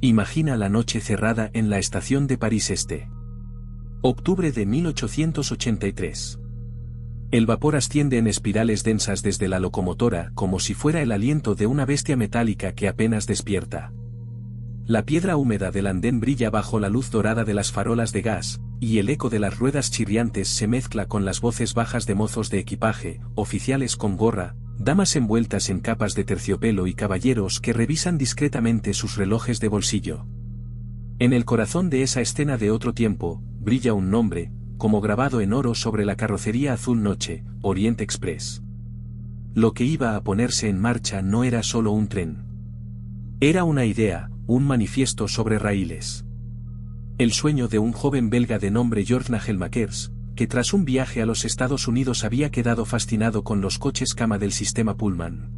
Imagina la noche cerrada en la estación de París Este. Octubre de 1883. El vapor asciende en espirales densas desde la locomotora como si fuera el aliento de una bestia metálica que apenas despierta. La piedra húmeda del andén brilla bajo la luz dorada de las farolas de gas, y el eco de las ruedas chirriantes se mezcla con las voces bajas de mozos de equipaje, oficiales con gorra, damas envueltas en capas de terciopelo y caballeros que revisan discretamente sus relojes de bolsillo. En el corazón de esa escena de otro tiempo, brilla un nombre, como grabado en oro sobre la carrocería azul noche, Orient Express. Lo que iba a ponerse en marcha no era solo un tren. Era una idea, un manifiesto sobre raíles. El sueño de un joven belga de nombre George Nagelmakers, que tras un viaje a los Estados Unidos había quedado fascinado con los coches cama del sistema Pullman.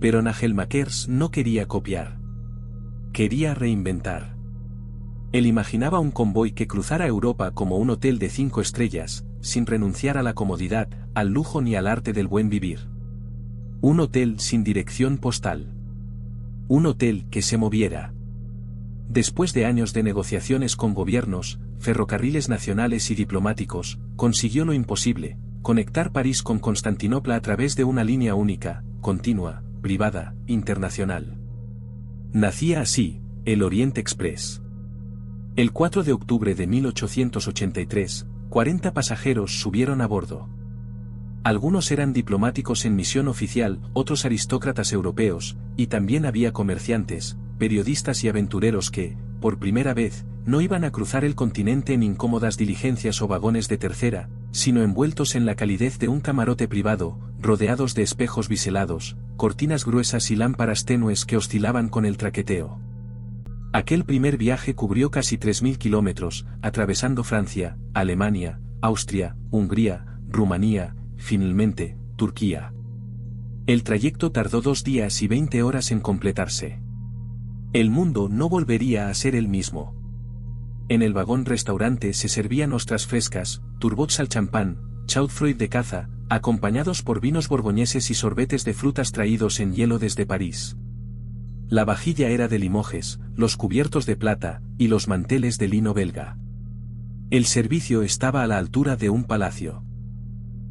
Pero Nagelmakers no quería copiar. Quería reinventar. Él imaginaba un convoy que cruzara Europa como un hotel de 5 estrellas, sin renunciar a la comodidad, al lujo ni al arte del buen vivir. Un hotel sin dirección postal. Un hotel que se moviera. Después de años de negociaciones con gobiernos, ferrocarriles nacionales y diplomáticos, consiguió lo imposible, conectar París con Constantinopla a través de una línea única, continua, privada, internacional. Nacía así, el Orient Express. El 4 de octubre de 1883, 40 pasajeros subieron a bordo. Algunos eran diplomáticos en misión oficial, otros aristócratas europeos, y también había comerciantes, periodistas y aventureros que, por primera vez, no iban a cruzar el continente en incómodas diligencias o vagones de tercera, sino envueltos en la calidez de un camarote privado, rodeados de espejos biselados, cortinas gruesas y lámparas tenues que oscilaban con el traqueteo. Aquel primer viaje cubrió casi 3.000 kilómetros, atravesando Francia, Alemania, Austria, Hungría, Rumanía, finalmente, Turquía. El trayecto tardó 2 días y 20 horas en completarse. El mundo no volvería a ser el mismo. En el vagón-restaurante se servían ostras frescas, turbots al champán, chaudfroid de caza, acompañados por vinos borgoñeses y sorbetes de frutas traídos en hielo desde París. La vajilla era de Limoges, los cubiertos de plata, y los manteles de lino belga. El servicio estaba a la altura de un palacio.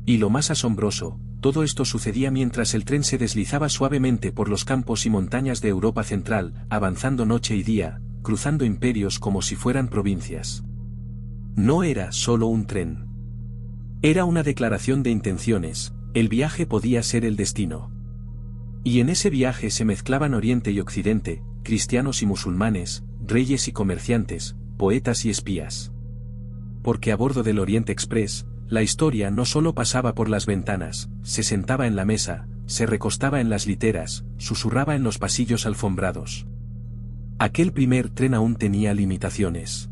Y lo más asombroso, todo esto sucedía mientras el tren se deslizaba suavemente por los campos y montañas de Europa Central, avanzando noche y día, cruzando imperios como si fueran provincias. No era solo un tren. Era una declaración de intenciones, el viaje podía ser el destino. Y en ese viaje se mezclaban Oriente y Occidente, cristianos y musulmanes, reyes y comerciantes, poetas y espías. Porque a bordo del Orient Express, la historia no solo pasaba por las ventanas, se sentaba en la mesa, se recostaba en las literas, susurraba en los pasillos alfombrados. Aquel primer tren aún tenía limitaciones.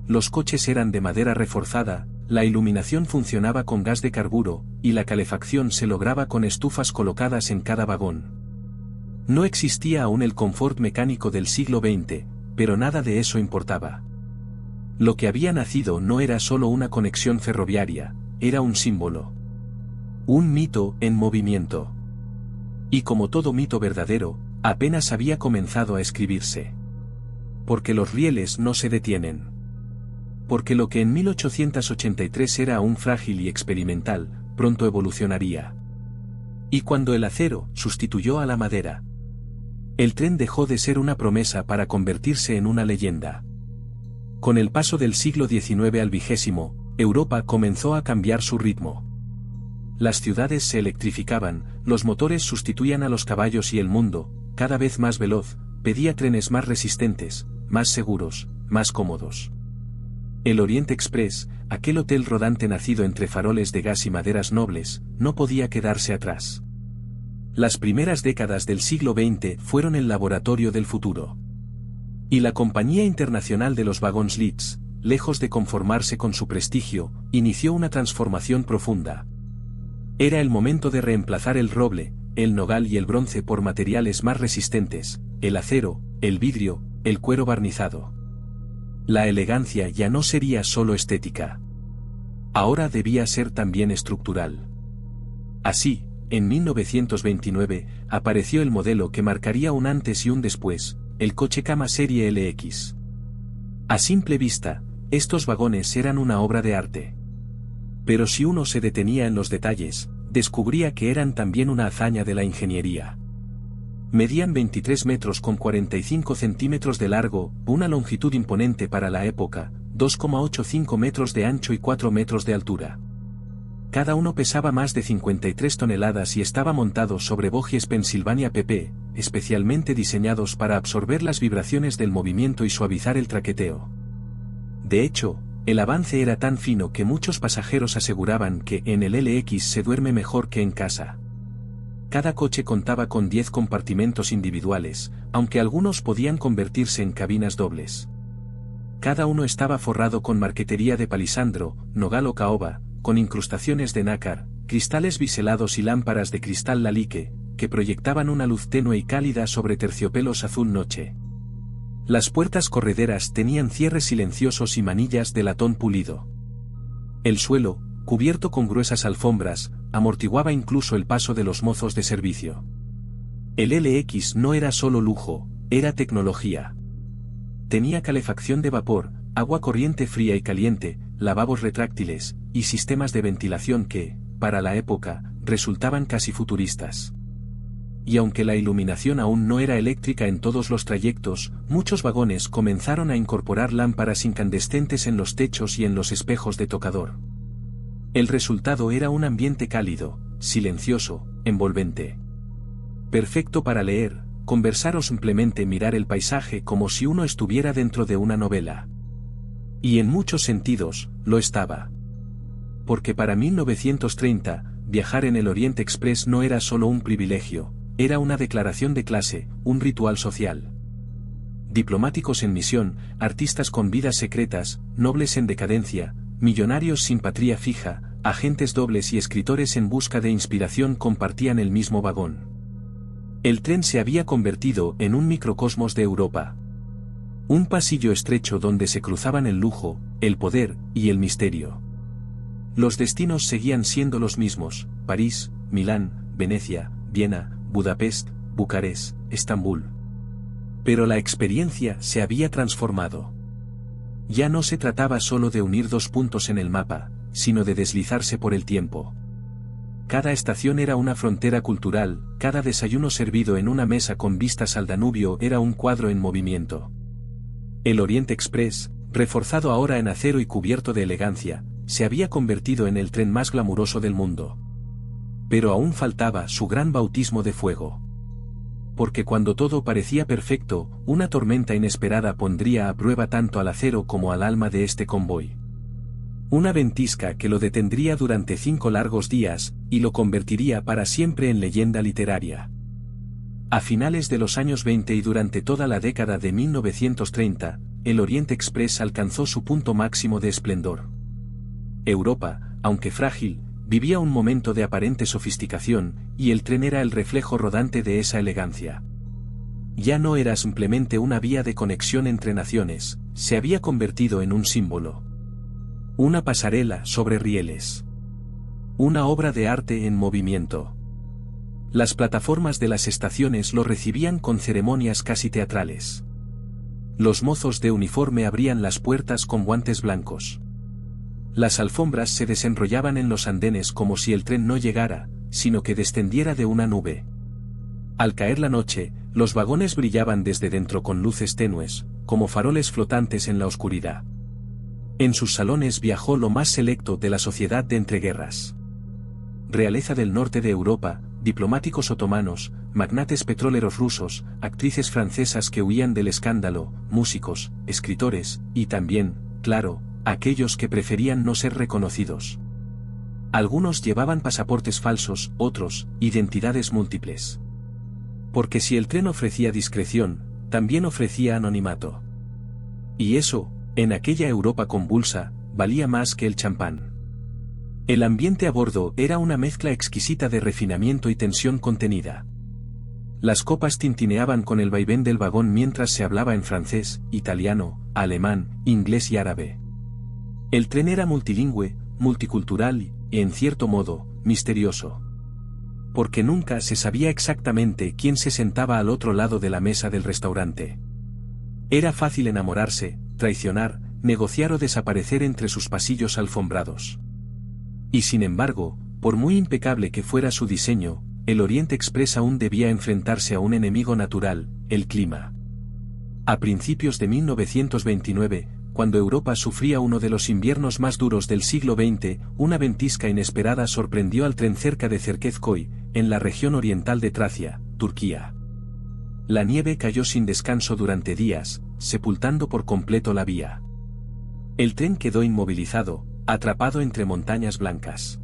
Los coches eran de madera reforzada, la iluminación funcionaba con gas de carburo, y la calefacción se lograba con estufas colocadas en cada vagón. No existía aún el confort mecánico del siglo XX, pero nada de eso importaba. Lo que había nacido no era solo una conexión ferroviaria, era un símbolo. Un mito en movimiento. Y como todo mito verdadero, apenas había comenzado a escribirse. Porque los rieles no se detienen. Porque lo que en 1883 era aún frágil y experimental, pronto evolucionaría. Y cuando el acero sustituyó a la madera, el tren dejó de ser una promesa para convertirse en una leyenda. Con el paso del siglo XIX al XX, Europa comenzó a cambiar su ritmo. Las ciudades se electrificaban, los motores sustituían a los caballos y el mundo, cada vez más veloz, pedía trenes más resistentes, más seguros, más cómodos. El Orient Express, aquel hotel rodante nacido entre faroles de gas y maderas nobles, no podía quedarse atrás. Las primeras décadas del siglo XX fueron el laboratorio del futuro. Y la Compañía Internacional de los Wagons Leeds, lejos de conformarse con su prestigio, inició una transformación profunda. Era el momento de reemplazar el roble, el nogal y el bronce por materiales más resistentes, el acero, el vidrio, el cuero barnizado. La elegancia ya no sería solo estética. Ahora debía ser también estructural. Así, en 1929, apareció el modelo que marcaría un antes y un después, el coche cama serie LX. A simple vista, estos vagones eran una obra de arte. Pero si uno se detenía en los detalles, descubría que eran también una hazaña de la ingeniería. Medían 23 metros con 45 centímetros de largo, una longitud imponente para la época, 2,85 metros de ancho y 4 metros de altura. Cada uno pesaba más de 53 toneladas y estaba montado sobre bogies Pennsylvania PP, especialmente diseñados para absorber las vibraciones del movimiento y suavizar el traqueteo. De hecho, el avance era tan fino que muchos pasajeros aseguraban que en el LX se duerme mejor que en casa. Cada coche contaba con 10 compartimentos individuales, aunque algunos podían convertirse en cabinas dobles. Cada uno estaba forrado con marquetería de palisandro, nogal o caoba, con incrustaciones de nácar, cristales biselados y lámparas de cristal lalique, que proyectaban una luz tenue y cálida sobre terciopelos azul noche. Las puertas correderas tenían cierres silenciosos y manillas de latón pulido. El suelo, cubierto con gruesas alfombras, amortiguaba incluso el paso de los mozos de servicio. El LX no era solo lujo, era tecnología. Tenía calefacción de vapor, agua corriente fría y caliente, lavabos retráctiles, y sistemas de ventilación que, para la época, resultaban casi futuristas. Y aunque la iluminación aún no era eléctrica en todos los trayectos, muchos vagones comenzaron a incorporar lámparas incandescentes en los techos y en los espejos de tocador. El resultado era un ambiente cálido, silencioso, envolvente. Perfecto para leer, conversar o simplemente mirar el paisaje como si uno estuviera dentro de una novela. Y en muchos sentidos, lo estaba. Porque para 1930, viajar en el Orient Express no era solo un privilegio, era una declaración de clase, un ritual social. Diplomáticos en misión, artistas con vidas secretas, nobles en decadencia, millonarios sin patria fija, agentes dobles y escritores en busca de inspiración compartían el mismo vagón. El tren se había convertido en un microcosmos de Europa. Un pasillo estrecho donde se cruzaban el lujo, el poder y el misterio. Los destinos seguían siendo los mismos: París, Milán, Venecia, Viena, Budapest, Bucarest, Estambul. Pero la experiencia se había transformado. Ya no se trataba solo de unir dos puntos en el mapa, sino de deslizarse por el tiempo. Cada estación era una frontera cultural, cada desayuno servido en una mesa con vistas al Danubio era un cuadro en movimiento. El Orient Express, reforzado ahora en acero y cubierto de elegancia, se había convertido en el tren más glamuroso del mundo. Pero aún faltaba su gran bautismo de fuego. Porque cuando todo parecía perfecto, una tormenta inesperada pondría a prueba tanto al acero como al alma de este convoy. Una ventisca que lo detendría durante 5 largos días, y lo convertiría para siempre en leyenda literaria. A finales de los años 20 y durante toda la década de 1930, el Orient Express alcanzó su punto máximo de esplendor. Europa, aunque frágil, vivía un momento de aparente sofisticación, y el tren era el reflejo rodante de esa elegancia. Ya no era simplemente una vía de conexión entre naciones, se había convertido en un símbolo. Una pasarela sobre rieles. Una obra de arte en movimiento. Las plataformas de las estaciones lo recibían con ceremonias casi teatrales. Los mozos de uniforme abrían las puertas con guantes blancos. Las alfombras se desenrollaban en los andenes como si el tren no llegara, sino que descendiera de una nube. Al caer la noche, los vagones brillaban desde dentro con luces tenues, como faroles flotantes en la oscuridad. En sus salones viajó lo más selecto de la sociedad de entreguerras. Realeza del norte de Europa, diplomáticos otomanos, magnates petroleros rusos, actrices francesas que huían del escándalo, músicos, escritores, y también, claro, aquellos que preferían no ser reconocidos. Algunos llevaban pasaportes falsos, otros, identidades múltiples. Porque si el tren ofrecía discreción, también ofrecía anonimato. Y eso, en aquella Europa convulsa, valía más que el champán. El ambiente a bordo era una mezcla exquisita de refinamiento y tensión contenida. Las copas tintineaban con el vaivén del vagón mientras se hablaba en francés, italiano, alemán, inglés y árabe. El tren era multilingüe, multicultural y, en cierto modo, misterioso. Porque nunca se sabía exactamente quién se sentaba al otro lado de la mesa del restaurante. Era fácil enamorarse, traicionar, negociar o desaparecer entre sus pasillos alfombrados. Y sin embargo, por muy impecable que fuera su diseño, el Orient Express aún debía enfrentarse a un enemigo natural, el clima. A principios de 1929, cuando Europa sufría uno de los inviernos más duros del siglo XX, una ventisca inesperada sorprendió al tren cerca de Çerkezköy, en la región oriental de Tracia, Turquía. La nieve cayó sin descanso durante días, sepultando por completo la vía. El tren quedó inmovilizado, atrapado entre montañas blancas.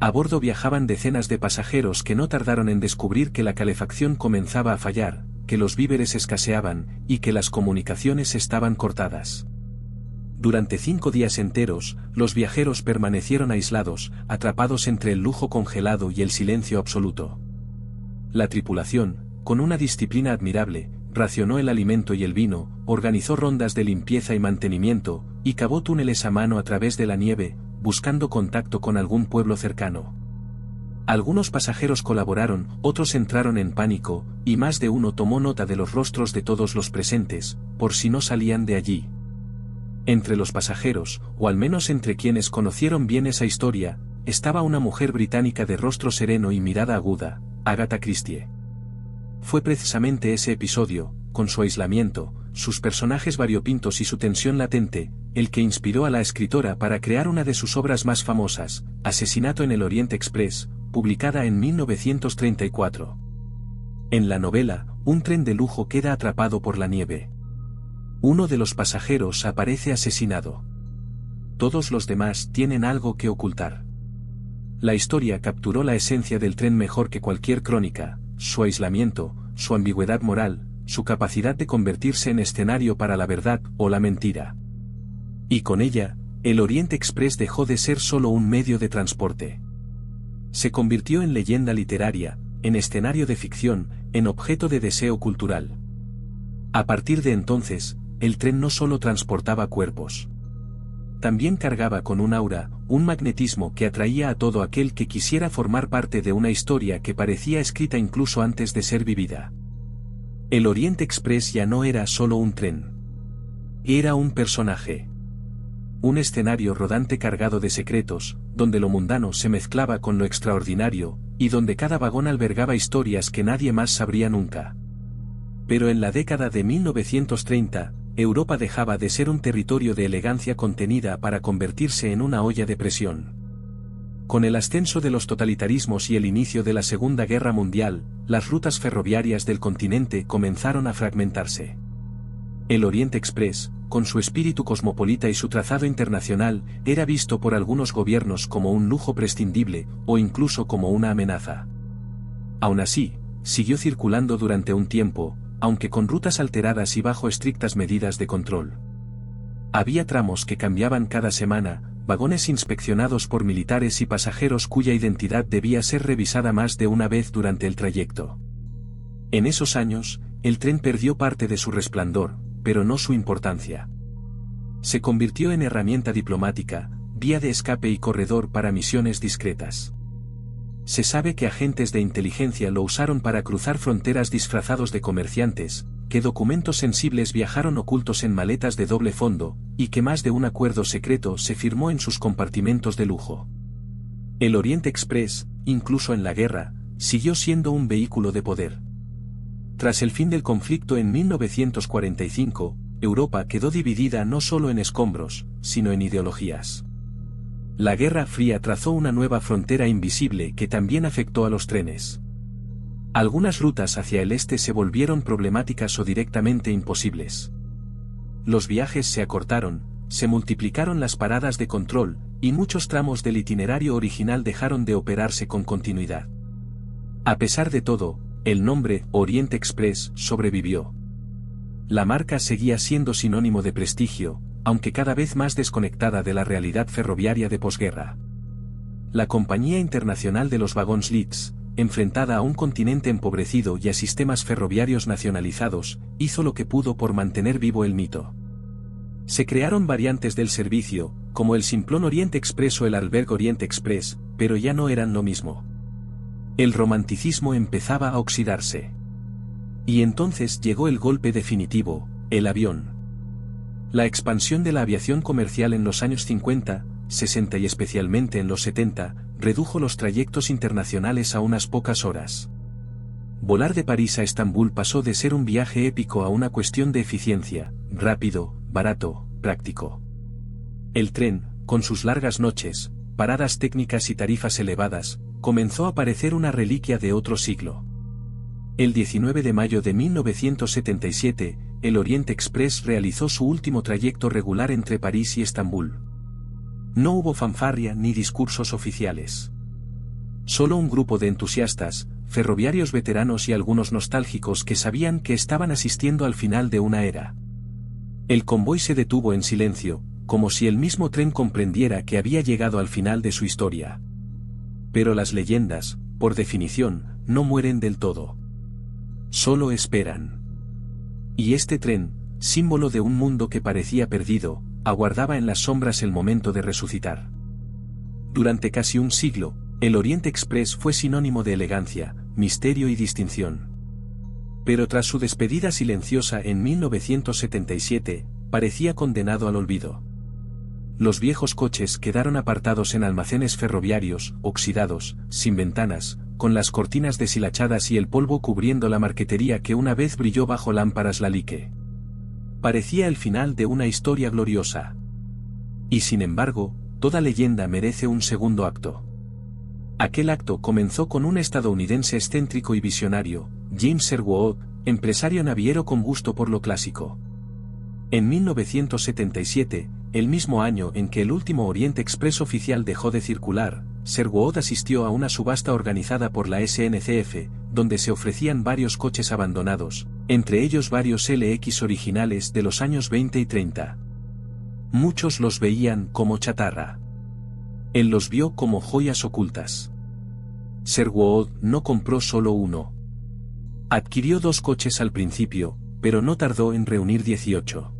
A bordo viajaban decenas de pasajeros que no tardaron en descubrir que la calefacción comenzaba a fallar, que los víveres escaseaban, y que las comunicaciones estaban cortadas. Durante 5 días enteros, los viajeros permanecieron aislados, atrapados entre el lujo congelado y el silencio absoluto. La tripulación, con una disciplina admirable, racionó el alimento y el vino, organizó rondas de limpieza y mantenimiento, y cavó túneles a mano a través de la nieve, buscando contacto con algún pueblo cercano. Algunos pasajeros colaboraron, otros entraron en pánico, y más de uno tomó nota de los rostros de todos los presentes, por si no salían de allí. Entre los pasajeros, o al menos entre quienes conocieron bien esa historia, estaba una mujer británica de rostro sereno y mirada aguda, Agatha Christie. Fue precisamente ese episodio, con su aislamiento, sus personajes variopintos y su tensión latente, el que inspiró a la escritora para crear una de sus obras más famosas, Asesinato en el Orient Express, publicada en 1934. En la novela, un tren de lujo queda atrapado por la nieve. Uno de los pasajeros aparece asesinado. Todos los demás tienen algo que ocultar. La historia capturó la esencia del tren mejor que cualquier crónica, su aislamiento, su ambigüedad moral, su capacidad de convertirse en escenario para la verdad o la mentira. Y con ella, el Orient Express dejó de ser solo un medio de transporte. Se convirtió en leyenda literaria, en escenario de ficción, en objeto de deseo cultural. A partir de entonces, el tren no solo transportaba cuerpos. También cargaba con un aura, un magnetismo que atraía a todo aquel que quisiera formar parte de una historia que parecía escrita incluso antes de ser vivida. El Orient Express ya no era solo un tren. Era un personaje. Un escenario rodante cargado de secretos, donde lo mundano se mezclaba con lo extraordinario, y donde cada vagón albergaba historias que nadie más sabría nunca. Pero en la década de 1930, Europa dejaba de ser un territorio de elegancia contenida para convertirse en una olla de presión. Con el ascenso de los totalitarismos y el inicio de la Segunda Guerra Mundial, las rutas ferroviarias del continente comenzaron a fragmentarse. El Orient Express, con su espíritu cosmopolita y su trazado internacional, era visto por algunos gobiernos como un lujo prescindible, o incluso como una amenaza. Aún así, siguió circulando durante un tiempo, aunque con rutas alteradas y bajo estrictas medidas de control. Había tramos que cambiaban cada semana, vagones inspeccionados por militares y pasajeros cuya identidad debía ser revisada más de una vez durante el trayecto. En esos años, el tren perdió parte de su resplandor, pero no su importancia. Se convirtió en herramienta diplomática, vía de escape y corredor para misiones discretas. Se sabe que agentes de inteligencia lo usaron para cruzar fronteras disfrazados de comerciantes, que documentos sensibles viajaron ocultos en maletas de doble fondo, y que más de un acuerdo secreto se firmó en sus compartimentos de lujo. El Orient Express, incluso en la guerra, siguió siendo un vehículo de poder. Tras el fin del conflicto en 1945, Europa quedó dividida no solo en escombros, sino en ideologías. La Guerra Fría trazó una nueva frontera invisible que también afectó a los trenes. Algunas rutas hacia el este se volvieron problemáticas o directamente imposibles. Los viajes se acortaron, se multiplicaron las paradas de control, y muchos tramos del itinerario original dejaron de operarse con continuidad. A pesar de todo, el nombre Orient Express sobrevivió. La marca seguía siendo sinónimo de prestigio, aunque cada vez más desconectada de la realidad ferroviaria de posguerra. La Compañía Internacional de los Wagons Leeds, enfrentada a un continente empobrecido y a sistemas ferroviarios nacionalizados, hizo lo que pudo por mantener vivo el mito. Se crearon variantes del servicio, como el simplón Orient Express o el Alberg Orient Express, pero ya no eran lo mismo. El romanticismo empezaba a oxidarse. Y entonces llegó el golpe definitivo, El avión. La expansión de la aviación comercial en los años 50, 60 y especialmente en los 70, redujo los trayectos internacionales a unas pocas horas. Volar de París a Estambul pasó de ser un viaje épico a una cuestión de eficiencia, rápido, barato, práctico. El tren, con sus largas noches, paradas técnicas y tarifas elevadas, comenzó a parecer una reliquia de otro siglo. El 19 de mayo de 1977, el Orient Express realizó su último trayecto regular entre París y Estambul. No hubo fanfarria ni discursos oficiales. Solo un grupo de entusiastas, ferroviarios veteranos y algunos nostálgicos que sabían que estaban asistiendo al final de una era. El convoy se detuvo en silencio, como si el mismo tren comprendiera que había llegado al final de su historia. Pero las leyendas, por definición, no mueren del todo. Solo esperan. Y este tren, símbolo de un mundo que parecía perdido, aguardaba en las sombras el momento de resucitar. Durante casi un siglo, el Orient Express fue sinónimo de elegancia, misterio y distinción. Pero tras su despedida silenciosa en 1977, parecía condenado al olvido. Los viejos coches quedaron apartados en almacenes ferroviarios, oxidados, sin ventanas, con las cortinas deshilachadas y el polvo cubriendo la marquetería que una vez brilló bajo lámparas Lalique. Parecía el final de una historia gloriosa. Y sin embargo, toda leyenda merece un segundo acto. Aquel acto comenzó con un estadounidense excéntrico y visionario, James Sherwood, empresario naviero con gusto por lo clásico. En 1977, el mismo año en que el último Orient Express oficial dejó de circular, Sherwood asistió a una subasta organizada por la SNCF, donde se ofrecían varios coches abandonados, entre ellos varios LX originales de los años 20 y 30. Muchos los veían como chatarra. Él los vio como joyas ocultas. Sherwood no compró solo uno. Adquirió 2 coches al principio, pero no tardó en reunir 18.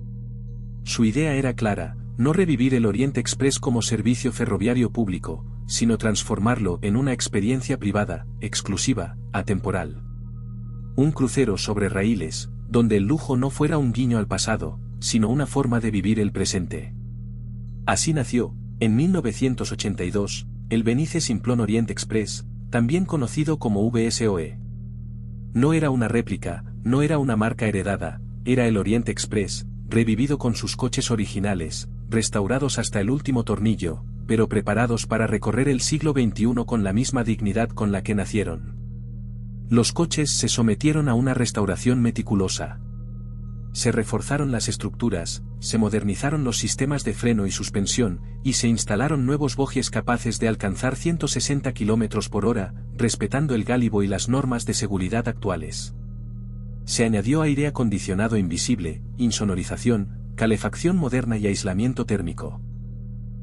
Su idea era clara, no revivir el Orient Express como servicio ferroviario público, sino transformarlo en una experiencia privada, exclusiva, atemporal. Un crucero sobre raíles, donde el lujo no fuera un guiño al pasado, sino una forma de vivir el presente. Así nació, en 1982, el Venice Simplon Orient Express, también conocido como VSOE. No era una réplica, no era una marca heredada, era el Orient Express, revivido con sus coches originales, restaurados hasta el último tornillo, pero preparados para recorrer el siglo XXI con la misma dignidad con la que nacieron. Los coches se sometieron a una restauración meticulosa. Se reforzaron las estructuras, se modernizaron los sistemas de freno y suspensión, y se instalaron nuevos bogies capaces de alcanzar 160 km por hora, respetando el gálibo y las normas de seguridad actuales. Se añadió aire acondicionado invisible, insonorización, calefacción moderna y aislamiento térmico.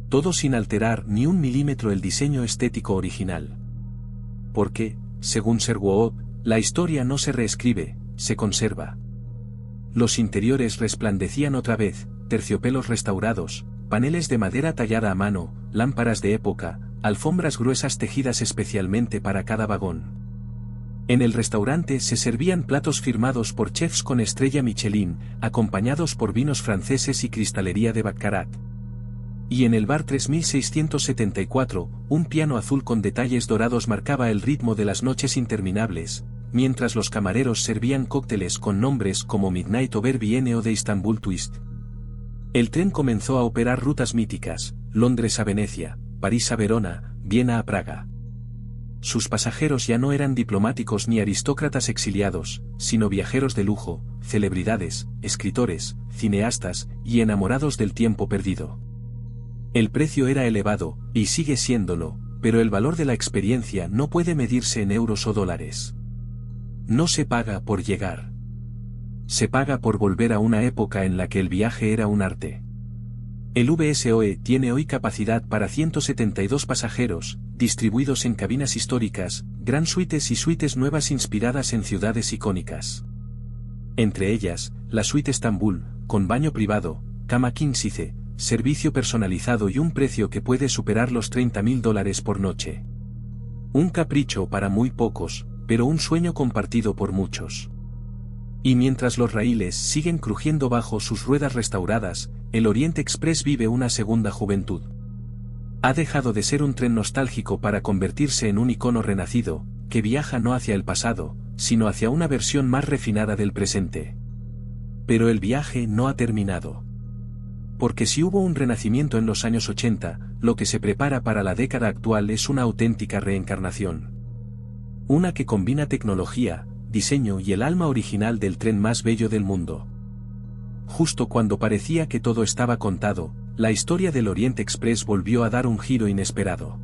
Todo sin alterar ni un milímetro el diseño estético original. Porque, según Sherwood, la historia no se reescribe, se conserva. Los interiores resplandecían otra vez, terciopelos restaurados, paneles de madera tallada a mano, lámparas de época, alfombras gruesas tejidas especialmente para cada vagón. En el restaurante se servían platos firmados por chefs con estrella Michelin, acompañados por vinos franceses y cristalería de Baccarat. Y en el bar 3674, un piano azul con detalles dorados marcaba el ritmo de las noches interminables, mientras los camareros servían cócteles con nombres como Midnight Over Vienne o de Istanbul Twist. El tren comenzó a operar rutas míticas, Londres a Venecia, París a Verona, Viena a Praga. Sus pasajeros ya no eran diplomáticos ni aristócratas exiliados, sino viajeros de lujo, celebridades, escritores, cineastas, y enamorados del tiempo perdido. El precio era elevado, y sigue siéndolo, pero el valor de la experiencia no puede medirse en euros o dólares. No se paga por llegar. Se paga por volver a una época en la que el viaje era un arte. El VSOE tiene hoy capacidad para 172 pasajeros, distribuidos en cabinas históricas, gran suites y suites nuevas inspiradas en ciudades icónicas. Entre ellas, la suite Estambul, con baño privado, cama king size, servicio personalizado y un precio que puede superar los $30.000 por noche. Un capricho para muy pocos, pero un sueño compartido por muchos. Y mientras los raíles siguen crujiendo bajo sus ruedas restauradas, el Oriente Express vive una segunda juventud. Ha dejado de ser un tren nostálgico para convertirse en un icono renacido, que viaja no hacia el pasado, sino hacia una versión más refinada del presente. Pero el viaje no ha terminado. Porque si hubo un renacimiento en los años 80, lo que se prepara para la década actual es una auténtica reencarnación. Una que combina tecnología, diseño y el alma original del tren más bello del mundo. Justo cuando parecía que todo estaba contado, la historia del Oriente Express volvió a dar un giro inesperado.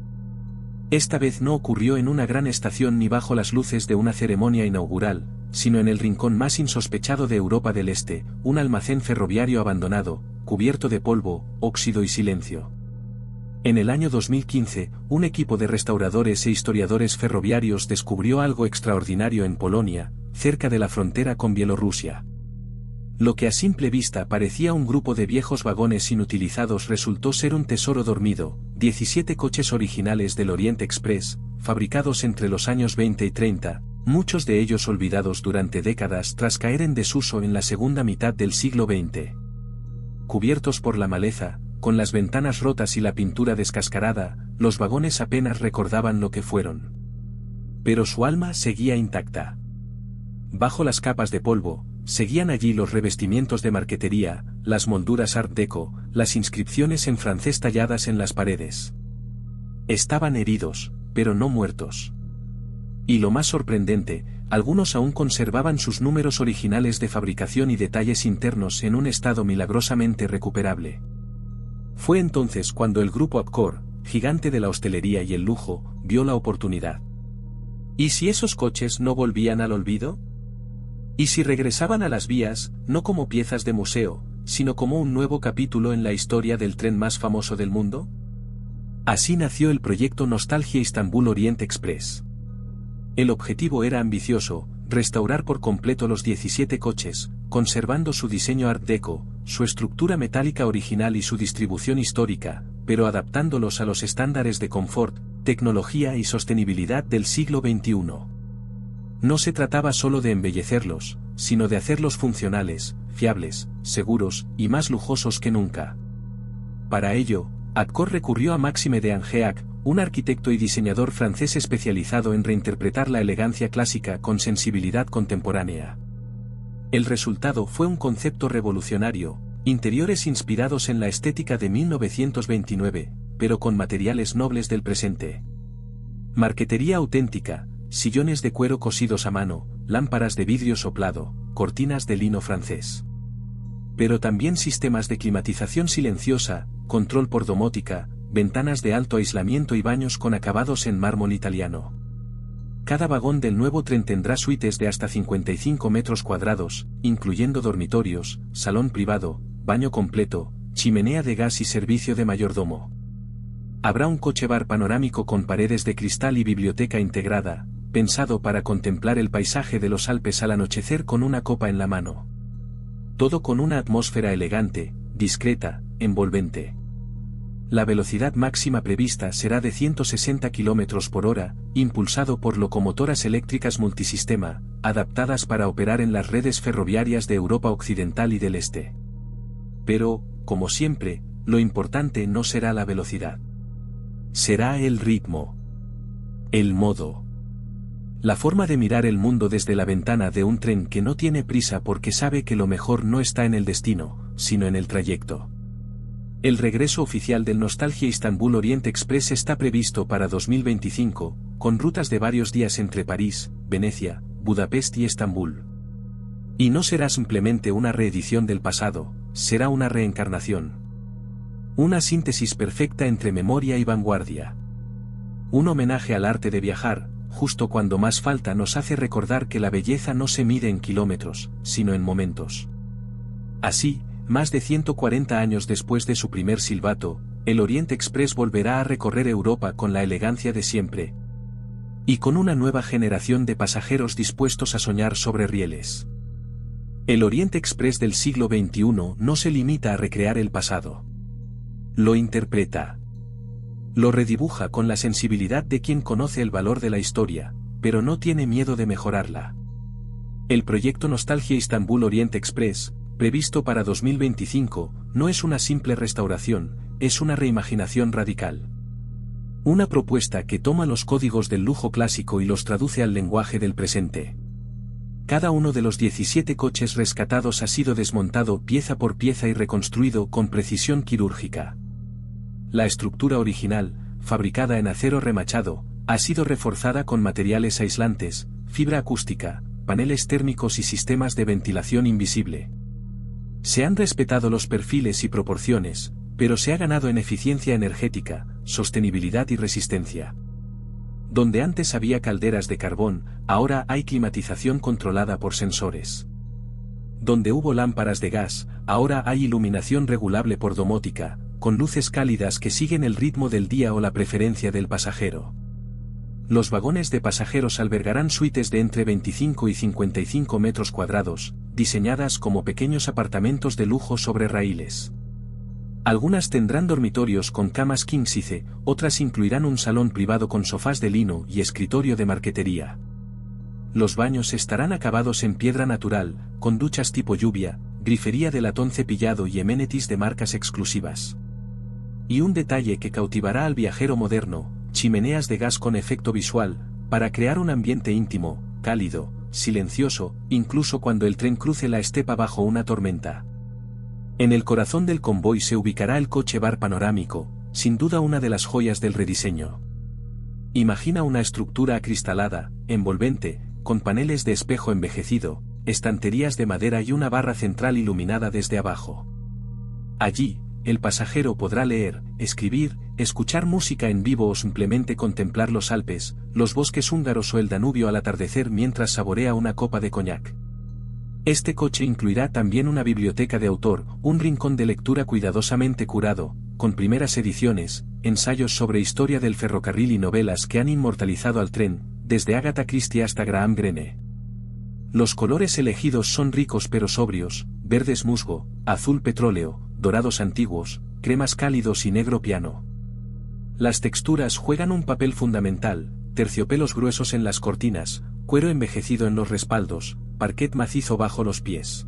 Esta vez no ocurrió en una gran estación ni bajo las luces de una ceremonia inaugural, sino en el rincón más insospechado de Europa del Este, un almacén ferroviario abandonado, cubierto de polvo, óxido y silencio. En el año 2015, un equipo de restauradores e historiadores ferroviarios descubrió algo extraordinario en Polonia, cerca de la frontera con Bielorrusia. Lo que a simple vista parecía un grupo de viejos vagones inutilizados resultó ser un tesoro dormido, 17 coches originales del Oriente Express, fabricados entre los años 20 y 30, muchos de ellos olvidados durante décadas tras caer en desuso en la segunda mitad del siglo XX. Cubiertos por la maleza, con las ventanas rotas y la pintura descascarada, los vagones apenas recordaban lo que fueron. Pero su alma seguía intacta. Bajo las capas de polvo, seguían allí los revestimientos de marquetería, las molduras Art Deco, las inscripciones en francés talladas en las paredes. Estaban heridos, pero no muertos. Y lo más sorprendente, algunos aún conservaban sus números originales de fabricación y detalles internos en un estado milagrosamente recuperable. Fue entonces cuando el grupo Accor, gigante de la hostelería y el lujo, vio la oportunidad. ¿Y si esos coches no volvían al olvido? ¿Y si regresaban a las vías, no como piezas de museo, sino como un nuevo capítulo en la historia del tren más famoso del mundo? Así nació el proyecto Nostalgia Istambul Oriente Express. El objetivo era ambicioso, restaurar por completo los 17 coches, conservando su diseño Art Deco, su estructura metálica original y su distribución histórica, pero adaptándolos a los estándares de confort, tecnología y sostenibilidad del siglo XXI. No se trataba solo de embellecerlos, sino de hacerlos funcionales, fiables, seguros y más lujosos que nunca. Para ello, Accor recurrió a Maxime de Angeac, un arquitecto y diseñador francés especializado en reinterpretar la elegancia clásica con sensibilidad contemporánea. El resultado fue un concepto revolucionario, interiores inspirados en la estética de 1929, pero con materiales nobles del presente. Marquetería auténtica, sillones de cuero cosidos a mano, lámparas de vidrio soplado, cortinas de lino francés. Pero también sistemas de climatización silenciosa, control por domótica, ventanas de alto aislamiento y baños con acabados en mármol italiano. Cada vagón del nuevo tren tendrá suites de hasta 55 metros cuadrados, incluyendo dormitorios, salón privado, baño completo, chimenea de gas y servicio de mayordomo. Habrá un coche bar panorámico con paredes de cristal y biblioteca integrada, pensado para contemplar el paisaje de los Alpes al anochecer con una copa en la mano. Todo con una atmósfera elegante, discreta, envolvente. La velocidad máxima prevista será de 160 km por hora, impulsado por locomotoras eléctricas multisistema, adaptadas para operar en las redes ferroviarias de Europa Occidental y del Este. Pero, como siempre, lo importante no será la velocidad. Será el ritmo. El modo. La forma de mirar el mundo desde la ventana de un tren que no tiene prisa porque sabe que lo mejor no está en el destino, sino en el trayecto. El regreso oficial del Nostalgia Istambul Oriente Express está previsto para 2025, con rutas de varios días entre París, Venecia, Budapest y Estambul. Y no será simplemente una reedición del pasado, será una reencarnación. Una síntesis perfecta entre memoria y vanguardia. Un homenaje al arte de viajar, justo cuando más falta nos hace recordar que la belleza no se mide en kilómetros, sino en momentos. Así, más de 140 años después de su primer silbato, el Oriente Express volverá a recorrer Europa con la elegancia de siempre. Y con una nueva generación de pasajeros dispuestos a soñar sobre rieles. El Oriente Express del siglo XXI no se limita a recrear el pasado. Lo interpreta. Lo redibuja con la sensibilidad de quien conoce el valor de la historia, pero no tiene miedo de mejorarla. El proyecto Nostalgia Istambul Orient Express, previsto para 2025, no es una simple restauración, es una reimaginación radical. Una propuesta que toma los códigos del lujo clásico y los traduce al lenguaje del presente. Cada uno de los 17 coches rescatados ha sido desmontado pieza por pieza y reconstruido con precisión quirúrgica. La estructura original, fabricada en acero remachado, ha sido reforzada con materiales aislantes, fibra acústica, paneles térmicos y sistemas de ventilación invisible. Se han respetado los perfiles y proporciones, pero se ha ganado en eficiencia energética, sostenibilidad y resistencia. Donde antes había calderas de carbón, ahora hay climatización controlada por sensores. Donde hubo lámparas de gas, ahora hay iluminación regulable por domótica, con luces cálidas que siguen el ritmo del día o la preferencia del pasajero. Los vagones de pasajeros albergarán suites de entre 25 y 55 metros cuadrados, diseñadas como pequeños apartamentos de lujo sobre raíles. Algunas tendrán dormitorios con camas king size, otras incluirán un salón privado con sofás de lino y escritorio de marquetería. Los baños estarán acabados en piedra natural, con duchas tipo lluvia, grifería de latón cepillado y amenities de marcas exclusivas. Y un detalle que cautivará al viajero moderno, chimeneas de gas con efecto visual, para crear un ambiente íntimo, cálido, silencioso, incluso cuando el tren cruce la estepa bajo una tormenta. En el corazón del convoy se ubicará el coche bar panorámico, sin duda una de las joyas del rediseño. Imagina una estructura acristalada, envolvente, con paneles de espejo envejecido, estanterías de madera y una barra central iluminada desde abajo. Allí, el pasajero podrá leer, escribir, escuchar música en vivo o simplemente contemplar los Alpes, los bosques húngaros o el Danubio al atardecer mientras saborea una copa de coñac. Este coche incluirá también una biblioteca de autor, un rincón de lectura cuidadosamente curado, con primeras ediciones, ensayos sobre historia del ferrocarril y novelas que han inmortalizado al tren, desde Agatha Christie hasta Graham Greene. Los colores elegidos son ricos pero sobrios, verdes musgo, azul petróleo, dorados antiguos, cremas cálidos y negro piano. Las texturas juegan un papel fundamental, terciopelos gruesos en las cortinas, cuero envejecido en los respaldos, parquet macizo bajo los pies.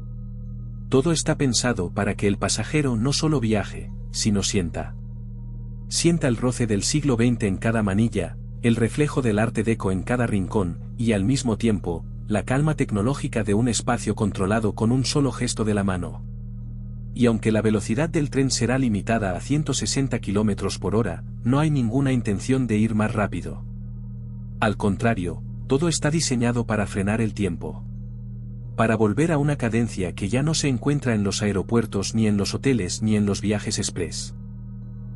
Todo está pensado para que el pasajero no solo viaje, sino sienta. Sienta el roce del siglo XX en cada manilla, el reflejo del arte deco en cada rincón, y al mismo tiempo, la calma tecnológica de un espacio controlado con un solo gesto de la mano. Y aunque la velocidad del tren será limitada a 160 km por hora, no hay ninguna intención de ir más rápido. Al contrario, todo está diseñado para frenar el tiempo. Para volver a una cadencia que ya no se encuentra en los aeropuertos ni en los hoteles ni en los viajes express.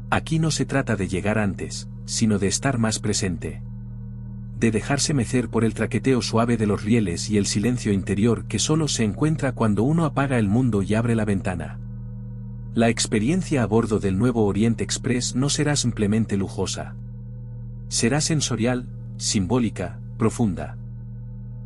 Aquí no se trata de llegar antes, sino de estar más presente. De dejarse mecer por el traqueteo suave de los rieles y el silencio interior que solo se encuentra cuando uno apaga el mundo y abre la ventana. La experiencia a bordo del nuevo Orient Express no será simplemente lujosa. Será sensorial, simbólica, profunda.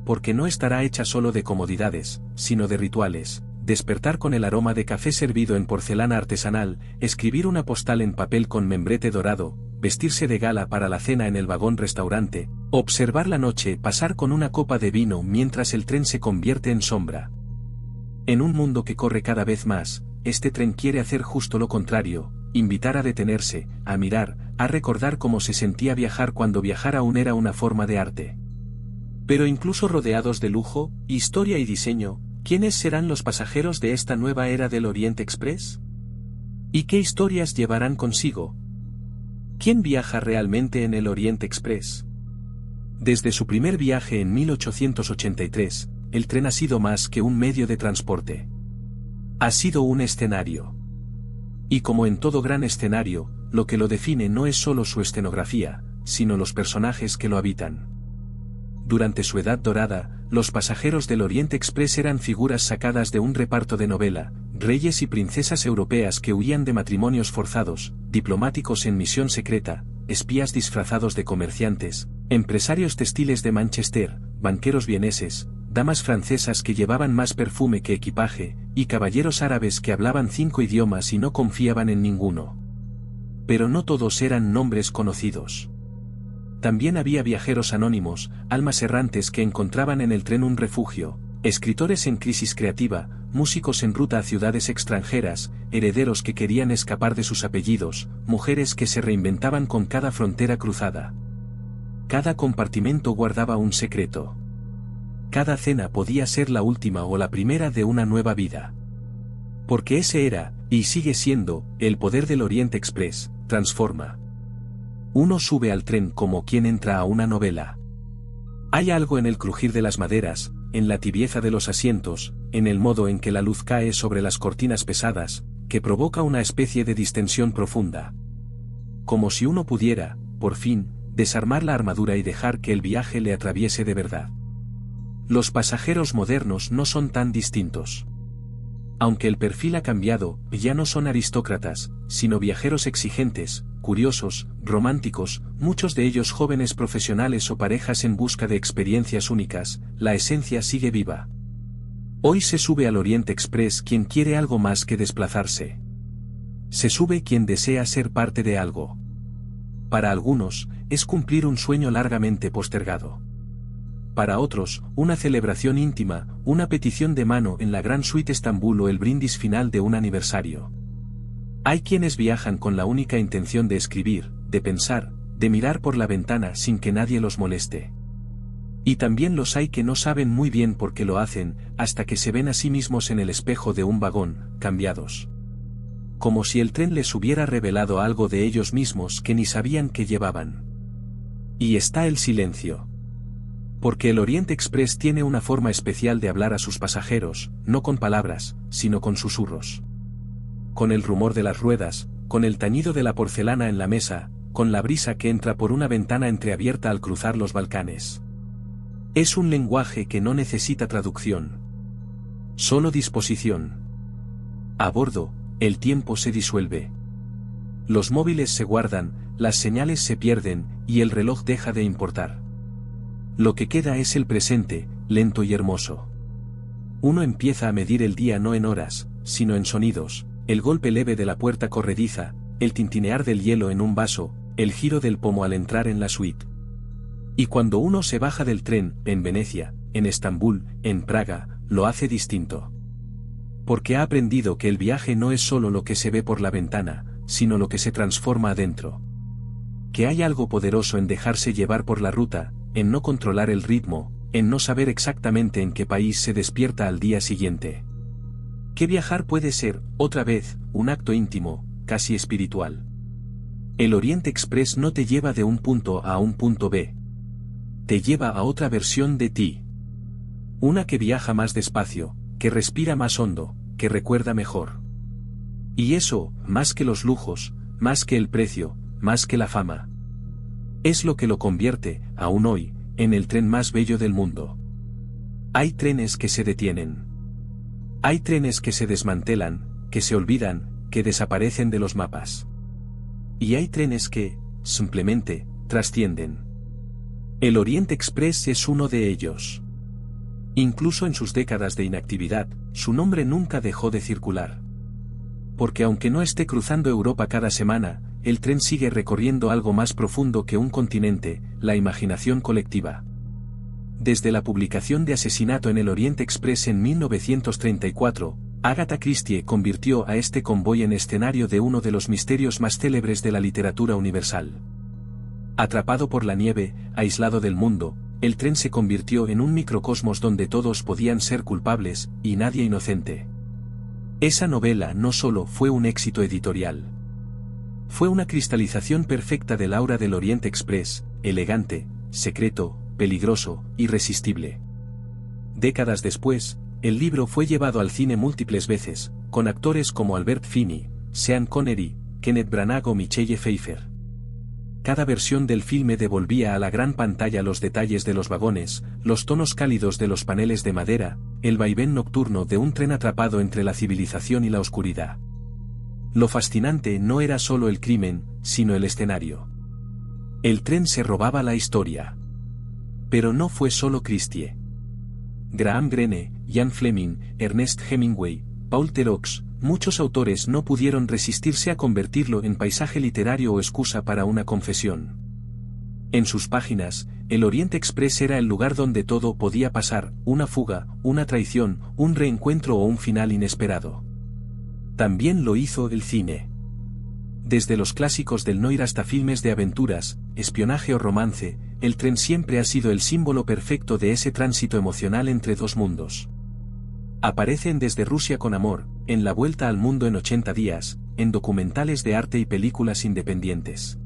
Porque no estará hecha solo de comodidades, sino de rituales, despertar con el aroma de café servido en porcelana artesanal, escribir una postal en papel con membrete dorado, vestirse de gala para la cena en el vagón restaurante, observar la noche pasar con una copa de vino mientras el tren se convierte en sombra. En un mundo que corre cada vez más, este tren quiere hacer justo lo contrario, invitar a detenerse, a mirar, a recordar cómo se sentía viajar cuando viajar aún era una forma de arte. Pero incluso rodeados de lujo, historia y diseño, ¿quiénes serán los pasajeros de esta nueva era del Orient Express? ¿Y qué historias llevarán consigo? ¿Quién viaja realmente en el Orient Express? Desde su primer viaje en 1883, el tren ha sido más que un medio de transporte. Ha sido un escenario. Y como en todo gran escenario, lo que lo define no es solo su escenografía, sino los personajes que lo habitan. Durante su edad dorada, los pasajeros del Orient Express eran figuras sacadas de un reparto de novela, reyes y princesas europeas que huían de matrimonios forzados, diplomáticos en misión secreta, espías disfrazados de comerciantes, empresarios textiles de Manchester, banqueros vieneses, damas francesas que llevaban más perfume que equipaje, y caballeros árabes que hablaban 5 idiomas y no confiaban en ninguno. Pero no todos eran nombres conocidos. También había viajeros anónimos, almas errantes que encontraban en el tren un refugio, Escritores en crisis creativa, músicos en ruta a ciudades extranjeras, herederos que querían escapar de sus apellidos, mujeres que se reinventaban con cada frontera cruzada. Cada compartimento guardaba un secreto. Cada cena podía ser la última o la primera de una nueva vida. Porque ese era, y sigue siendo, el poder del Orient Express, transforma. Uno sube al tren como quien entra a una novela. Hay algo en el crujir de las maderas, en la tibieza de los asientos, en el modo en que la luz cae sobre las cortinas pesadas, que provoca una especie de distensión profunda. Como si uno pudiera, por fin, desarmar la armadura y dejar que el viaje le atraviese de verdad. Los pasajeros modernos no son tan distintos. Aunque el perfil ha cambiado, ya no son aristócratas, sino viajeros exigentes, curiosos, románticos, muchos de ellos jóvenes profesionales o parejas en busca de experiencias únicas, la esencia sigue viva. Hoy se sube al Orient Express quien quiere algo más que desplazarse. Se sube quien desea ser parte de algo. Para algunos, es cumplir un sueño largamente postergado. Para otros, una celebración íntima, una petición de mano en la Gran Suite Estambul o el brindis final de un aniversario. Hay quienes viajan con la única intención de escribir, de pensar, de mirar por la ventana sin que nadie los moleste. Y también los hay que no saben muy bien por qué lo hacen, hasta que se ven a sí mismos en el espejo de un vagón, cambiados. Como si el tren les hubiera revelado algo de ellos mismos que ni sabían que llevaban. Y está el silencio. Porque el Orient Express tiene una forma especial de hablar a sus pasajeros, no con palabras, sino con susurros. Con el rumor de las ruedas, con el tañido de la porcelana en la mesa, con la brisa que entra por una ventana entreabierta al cruzar los Balcanes. Es un lenguaje que no necesita traducción. Solo disposición. A bordo, el tiempo se disuelve. Los móviles se guardan, las señales se pierden, y el reloj deja de importar. Lo que queda es el presente, lento y hermoso. Uno empieza a medir el día no en horas, sino en sonidos, el golpe leve de la puerta corrediza, el tintinear del hielo en un vaso, el giro del pomo al entrar en la suite. Y cuando uno se baja del tren, en Venecia, en Estambul, en Praga, lo hace distinto. Porque ha aprendido que el viaje no es solo lo que se ve por la ventana, sino lo que se transforma adentro. Que hay algo poderoso en dejarse llevar por la ruta, en no controlar el ritmo, en no saber exactamente en qué país se despierta al día siguiente. Que viajar puede ser, otra vez, un acto íntimo, casi espiritual. El Orient Express no te lleva de un punto A a un punto B. Te lleva a otra versión de ti. Una que viaja más despacio, que respira más hondo, que recuerda mejor. Y eso, más que los lujos, más que el precio, más que la fama. Es lo que lo convierte, aún hoy, en el tren más bello del mundo. Hay trenes que se detienen. Hay trenes que se desmantelan, que se olvidan, que desaparecen de los mapas. Y hay trenes que, simplemente, trascienden. El Orient Express es uno de ellos. Incluso en sus décadas de inactividad, su nombre nunca dejó de circular. Porque aunque no esté cruzando Europa cada semana, el tren sigue recorriendo algo más profundo que un continente, la imaginación colectiva. Desde la publicación de Asesinato en el Orient Express en 1934, Agatha Christie convirtió a este convoy en escenario de uno de los misterios más célebres de la literatura universal. Atrapado por la nieve, aislado del mundo, el tren se convirtió en un microcosmos donde todos podían ser culpables, y nadie inocente. Esa novela no solo fue un éxito editorial. Fue una cristalización perfecta del aura del Orient Express, elegante, secreto, peligroso, irresistible. Décadas después, el libro fue llevado al cine múltiples veces, con actores como Albert Finney, Sean Connery, Kenneth Branagh o Michelle Pfeiffer. Cada versión del filme devolvía a la gran pantalla los detalles de los vagones, los tonos cálidos de los paneles de madera, el vaivén nocturno de un tren atrapado entre la civilización y la oscuridad. Lo fascinante no era solo el crimen, sino el escenario. El tren se robaba la historia. Pero no fue solo Christie. Graham Greene, Ian Fleming, Ernest Hemingway, Paul Theroux, muchos autores no pudieron resistirse a convertirlo en paisaje literario o excusa para una confesión. En sus páginas, el Oriente Express era el lugar donde todo podía pasar, una fuga, una traición, un reencuentro o un final inesperado. También lo hizo el cine. Desde los clásicos del noir hasta filmes de aventuras, espionaje o romance, el tren siempre ha sido el símbolo perfecto de ese tránsito emocional entre dos mundos. Aparecen desde Rusia con amor, en La Vuelta al Mundo en 80 días, en documentales de arte y películas independientes.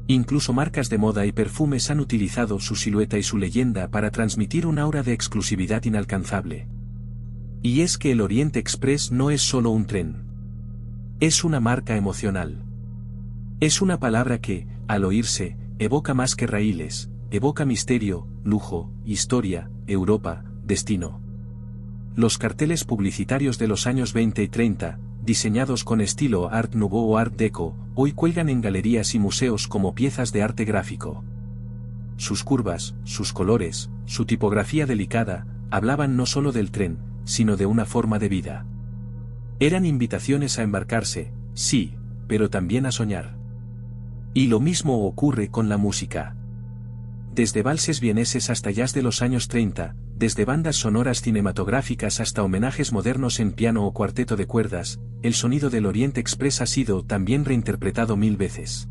Incluso marcas de moda y perfumes han utilizado su silueta y su leyenda para transmitir un aura de exclusividad inalcanzable. Y es que el Oriente Express no es solo un tren. Es una marca emocional. Es una palabra que, al oírse, evoca más que raíles, evoca misterio, lujo, historia, Europa, destino. Los carteles publicitarios de los años 20 y 30, diseñados con estilo Art Nouveau o Art Deco, hoy cuelgan en galerías y museos como piezas de arte gráfico. Sus curvas, sus colores, su tipografía delicada, hablaban no solo del tren, sino de una forma de vida. Eran invitaciones a embarcarse, sí, pero también a soñar. Y lo mismo ocurre con la música. Desde valses vieneses hasta jazz de los años 30, desde bandas sonoras cinematográficas hasta homenajes modernos en piano o cuarteto de cuerdas, el sonido del Oriente Express ha sido también reinterpretado 1000 veces.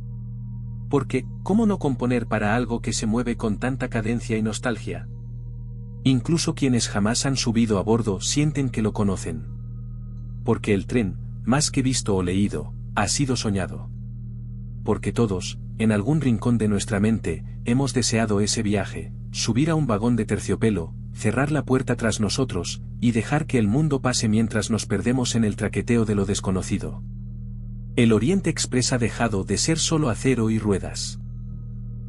Porque, ¿cómo no componer para algo que se mueve con tanta cadencia y nostalgia? Incluso quienes jamás han subido a bordo sienten que lo conocen. Porque el tren, más que visto o leído, ha sido soñado. Porque todos, en algún rincón de nuestra mente, hemos deseado ese viaje, subir a un vagón de terciopelo, cerrar la puerta tras nosotros, y dejar que el mundo pase mientras nos perdemos en el traqueteo de lo desconocido. El Oriente Express ha dejado de ser solo acero y ruedas.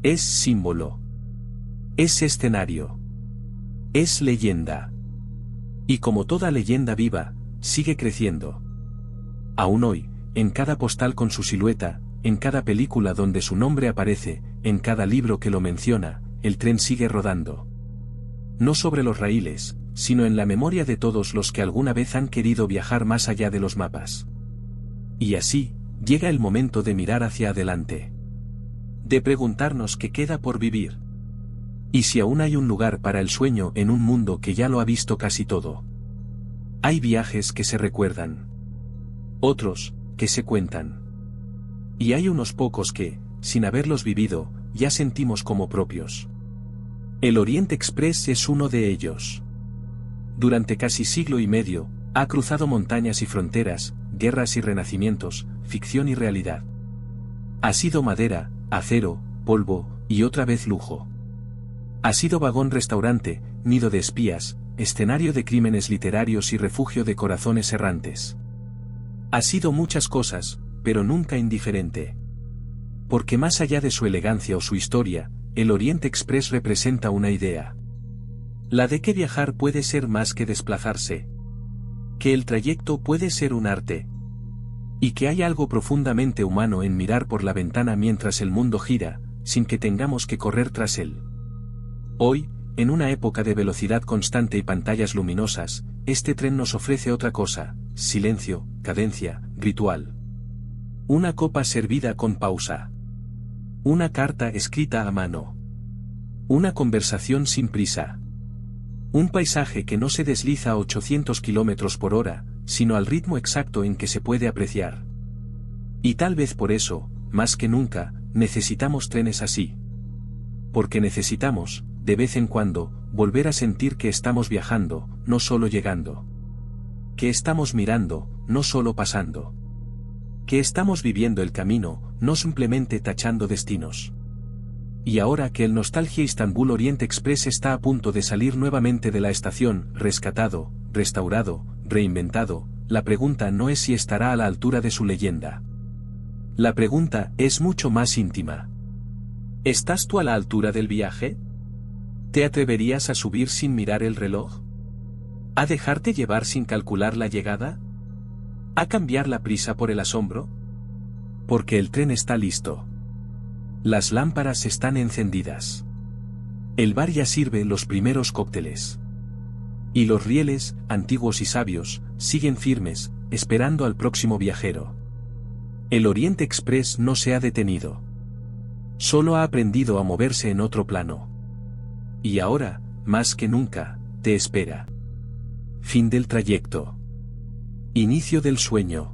Es símbolo. Es escenario. Es leyenda. Y como toda leyenda viva, sigue creciendo. Aún hoy, en cada postal con su silueta, en cada película donde su nombre aparece, en cada libro que lo menciona, el tren sigue rodando. No sobre los raíles, sino en la memoria de todos los que alguna vez han querido viajar más allá de los mapas. Y así, llega el momento de mirar hacia adelante. De preguntarnos qué queda por vivir. Y si aún hay un lugar para el sueño en un mundo que ya lo ha visto casi todo. Hay viajes que se recuerdan. Otros, que se cuentan. Y hay unos pocos que, sin haberlos vivido, ya sentimos como propios. El Oriente Express es uno de ellos. Durante casi siglo y medio, ha cruzado montañas y fronteras, guerras y renacimientos, ficción y realidad. Ha sido madera, acero, polvo, y otra vez lujo. Ha sido vagón-restaurante, nido de espías, escenario de crímenes literarios y refugio de corazones errantes. Ha sido muchas cosas, pero nunca indiferente. Porque más allá de su elegancia o su historia, el Oriente Express representa una idea. La de que viajar puede ser más que desplazarse. Que el trayecto puede ser un arte. Y que hay algo profundamente humano en mirar por la ventana mientras el mundo gira, sin que tengamos que correr tras él. Hoy, en una época de velocidad constante y pantallas luminosas, este tren nos ofrece otra cosa: silencio, cadencia, ritual. Una copa servida con pausa. Una carta escrita a mano. Una conversación sin prisa. Un paisaje que no se desliza a 800 km por hora, sino al ritmo exacto en que se puede apreciar. Y tal vez por eso, más que nunca, necesitamos trenes así. Porque necesitamos, de vez en cuando, volver a sentir que estamos viajando, no solo llegando. Que estamos mirando, no solo pasando. Que estamos viviendo el camino, no simplemente tachando destinos. Y ahora que el Nostalgia Istanbul Oriente Express está a punto de salir nuevamente de la estación, rescatado, restaurado, reinventado, la pregunta no es si estará a la altura de su leyenda. La pregunta es mucho más íntima. ¿Estás tú a la altura del viaje? ¿Te atreverías a subir sin mirar el reloj? ¿A dejarte llevar sin calcular la llegada? ¿A cambiar la prisa por el asombro? Porque el tren está listo. Las lámparas están encendidas. El bar ya sirve los primeros cócteles. Y los rieles, antiguos y sabios, siguen firmes, esperando al próximo viajero. El Oriente Express no se ha detenido. Solo ha aprendido a moverse en otro plano. Y ahora, más que nunca, te espera. Fin del trayecto. Inicio del sueño.